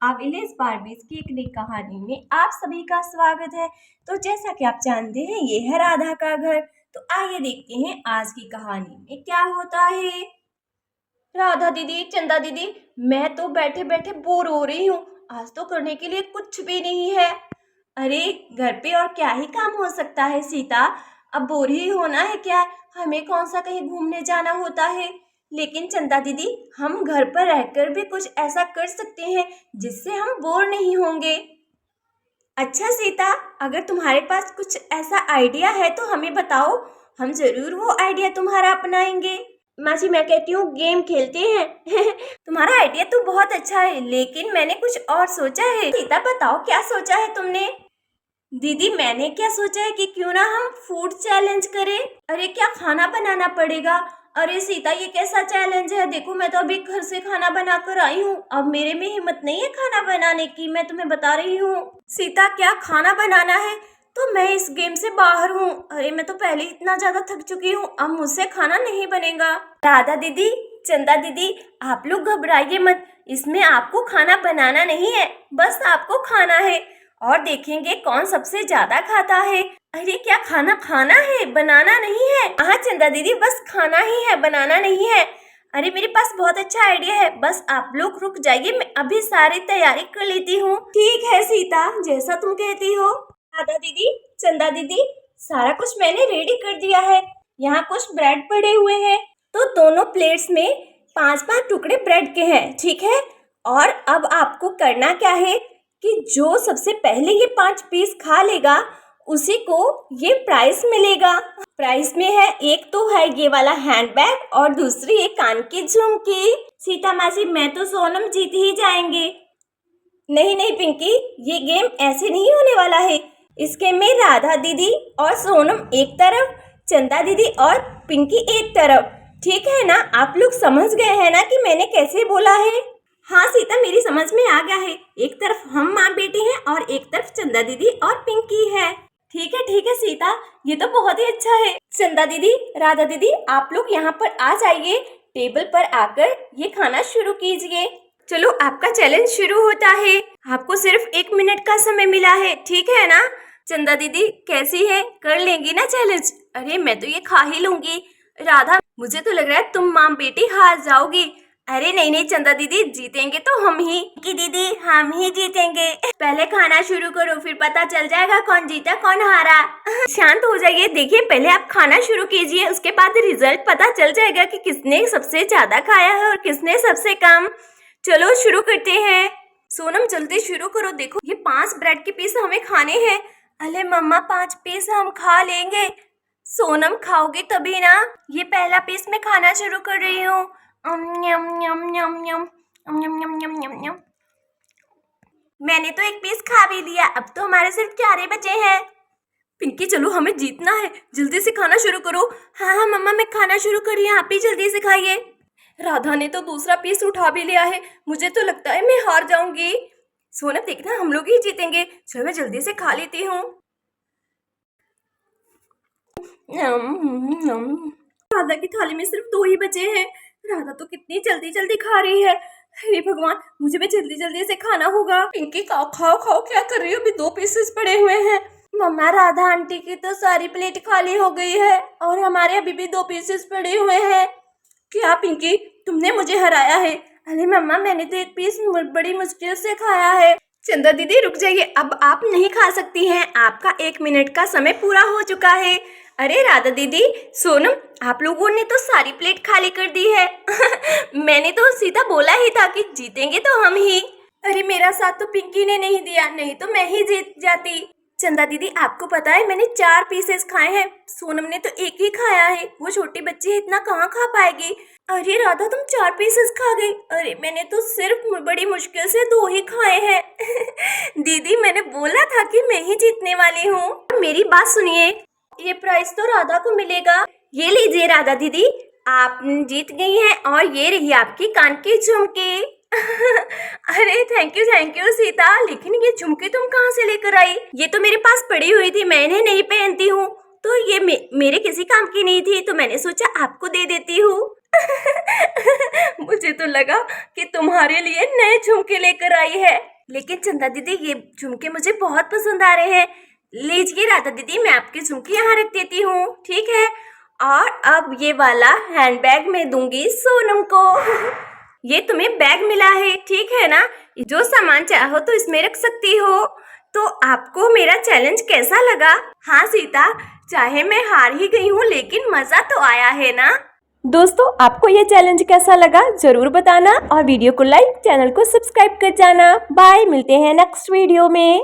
आविलेस बार्बीज की एक नई कहानी में आप सभी का स्वागत है। तो जैसा कि आप जानते हैं ये है राधा का घर। तो आइए देखते हैं आज की कहानी में क्या होता है। राधा दीदी, चंदा दीदी, मैं तो बैठे बैठे बोर हो रही हूँ। आज तो करने के लिए कुछ भी नहीं है। अरे घर पे और क्या ही काम हो सकता है सीता, अब बोर ही होना है क्या? हमें कौन सा कहीं घूमने जाना होता है। लेकिन चंदा दीदी, हम घर पर रहकर भी कुछ ऐसा कर सकते हैं जिससे हम बोर नहीं होंगे। अच्छा सीता, अगर तुम्हारे पास कुछ ऐसा आइडिया है तो हमें बताओ, हम जरूर वो आइडिया तुम्हारा अपनाएंगे। मासी, मैं कहती हूँ गेम खेलते हैं। तुम्हारा आइडिया तो बहुत अच्छा है, लेकिन मैंने कुछ और सोचा है। सीता बताओ, क्या सोचा है तुमने? दीदी, मैंने क्या सोचा है कि क्यों ना हम फूड चैलेंज करें। अरे क्या खाना बनाना पड़ेगा? अरे सीता, ये कैसा चैलेंज है? देखो मैं तो अभी घर से खाना बना कर आई हूँ, अब मेरे में हिम्मत नहीं है खाना बनाने की, मैं तुम्हें बता रही हूँ। सीता, क्या खाना बनाना है? तो मैं इस गेम से बाहर हूँ। अरे मैं तो पहले ही इतना ज्यादा थक चुकी हूँ, अब मुझसे खाना नहीं बनेगा। राधा दीदी, चंदा दीदी, आप लोग घबराइए मत, इसमें आपको खाना बनाना नहीं है, बस आपको खाना है और देखेंगे कौन सबसे ज्यादा खाता है। अरे क्या खाना खाना है, बनाना नहीं है? हाँ चंदा दीदी, बस खाना ही है, बनाना नहीं है। अरे मेरे पास बहुत अच्छा आइडिया है, बस आप लोग रुक जाइए, मैं अभी सारी तैयारी कर लेती हूँ। ठीक है सीता, जैसा तुम कहती हो। राधा दीदी, चंदा दीदी, सारा कुछ मैंने रेडी कर दिया है। यहाँ कुछ ब्रेड पड़े हुए हैं, तो दोनों प्लेट्स में 5-5 टुकड़े ब्रेड के हैं, ठीक है। और अब आपको करना क्या है कि जो सबसे पहले ये 5 पीस खा लेगा उसी को ये प्राइस मिलेगा। प्राइस में है, एक तो है ये वाला हैंडबैग और दूसरी एक कान की झुमकी। सीता मासी, मैं तो सोनम जीत ही जाएंगे। नहीं नहीं पिंकी, ये गेम ऐसे नहीं होने वाला है। इस गेम में राधा दीदी और सोनम एक तरफ, चंदा दीदी और पिंकी एक तरफ, ठीक है ना? आप लोग समझ गए हैं ना कि मैंने कैसे बोला है? हाँ सीता, मेरी समझ में आ गया है। एक तरफ हम माँ बेटी हैं और एक तरफ चंदा दीदी और पिंकी है। ठीक है सीता, ये तो बहुत ही अच्छा है। चंदा दीदी, राधा दीदी, आप लोग यहाँ पर आ जाइए, टेबल पर आकर ये खाना शुरू कीजिए। चलो, आपका चैलेंज शुरू होता है। आपको सिर्फ 1 मिनट का समय मिला है, ठीक है ना? चंदा दीदी कैसी है, कर लेंगी ना चैलेंज? अरे मैं तो ये खा ही लूंगी। राधा, मुझे तो लग रहा है तुम माँ बेटी हार जाओगी। अरे नहीं नहीं चंदा दीदी, जीतेंगे तो हम ही। कि दीदी, हम ही जीतेंगे। पहले खाना शुरू करो, फिर पता चल जाएगा कौन जीता कौन हारा। शांत हो जाइए, देखिए पहले आप खाना शुरू कीजिए, उसके बाद रिजल्ट पता चल जाएगा कि किसने सबसे ज्यादा खाया है और किसने सबसे कम। चलो शुरू करते हैं। सोनम जल्दी शुरू करो, देखो ये 5 ब्रेड के पीस हमें खाने हैं। अरे मम्मा, 5 पीस हम खा लेंगे। सोनम खाओगे तभी ना। ये पहला पीस मैं खाना शुरू कर रही हूँ। मैंने तो एक पीस खा भी लिया, अब तो हमारे सिर्फ 4 ही बचे हैं। पिंकी चलो, हमें जीतना है, जल्दी से खाना शुरू करो। हाँ मम्मा, मैं खाना शुरू कर रही हूँ, आप भी जल्दी से खाइए। राधा ने तो दूसरा पीस उठा भी लिया है, मुझे तो लगता है मैं हार जाऊंगी। सोनम देखना, हम लोग ही जीतेंगे। चलो मैं जल्दी से खा लेती हूँ। राधा की थाली में सिर्फ 2 ही बचे हैं। राधा तो कितनी जल्दी जल्दी खा रही है। हे भगवान, मुझे भी जल्दी जल्दी से खाना होगा। पिंकी खाओ खाओ खाओ, क्या कर रही हो? अभी 2 पीसेस पड़े हुए हैं। मम्मा, राधा आंटी की तो सारी प्लेट खाली हो गई है और हमारे अभी भी 2 पीसेस पड़े हुए हैं। क्या पिंकी, तुमने मुझे हराया है? अरे मम्मा, मैंने तो 1 पीस बड़ी मुश्किल से खाया है। चंदा दीदी रुक जाइए, अब आप नहीं खा सकती हैं, आपका 1 मिनट का समय पूरा हो चुका है। अरे राधा दीदी, सोनम, आप लोगों ने तो सारी प्लेट खाली कर दी है। मैंने तो सीधा बोला ही था कि जीतेंगे तो हम ही। अरे मेरा साथ तो पिंकी ने नहीं दिया, नहीं तो मैं ही जीत जाती। चंदा दीदी, आपको पता है मैंने 4 पीसेस खाए हैं, सोनम ने तो 1 ही खाया है। वो छोटी बच्ची है, इतना कहाँ खा पाएगी। अरे राधा, तुम 4 पीसेस खा गई। अरे मैंने तो सिर्फ बड़ी मुश्किल से 2 ही खाए हैं। दीदी, मैंने बोला था कि मैं ही जीतने वाली हूँ। मेरी बात सुनिए, ये प्राइस तो राधा को मिलेगा। ये लीजिए राधा दीदी, आप जीत गई हैं और ये रही आपकी कान की झुमकी। अरे थैंक यू सीता, लेकिन ये झुमकी तुम कहाँ से लेकर आई? ये तो मेरे पास पड़ी हुई थी, मैं इन्हें नहीं पहनती हूँ, तो ये मेरे किसी काम की नहीं थी, तो मैंने सोचा आपको दे देती हूँ। मुझे तो लगा कि तुम्हारे लिए नए झुमके लेकर आई है, लेकिन चंदा दीदी ये झुमके मुझे बहुत पसंद आ रहे हैं। लीजिए राधा दीदी, मैं आपके झुमके यहाँ रख देती हूँ, ठीक है। और अब ये वाला हैंडबैग मैं दूंगी सोनम को। ये तुम्हें बैग मिला है, ठीक है ना? जो सामान चाहो तो इसमें रख सकती हो। तो आपको मेरा चैलेंज कैसा लगा? हाँ सीता, चाहे मैं हार ही गई हूँ लेकिन मजा तो आया है ना। दोस्तों, आपको ये चैलेंज कैसा लगा जरूर बताना और वीडियो को लाइक, चैनल को सब्सक्राइब कर जाना। बाय, मिलते हैं नेक्स्ट वीडियो में।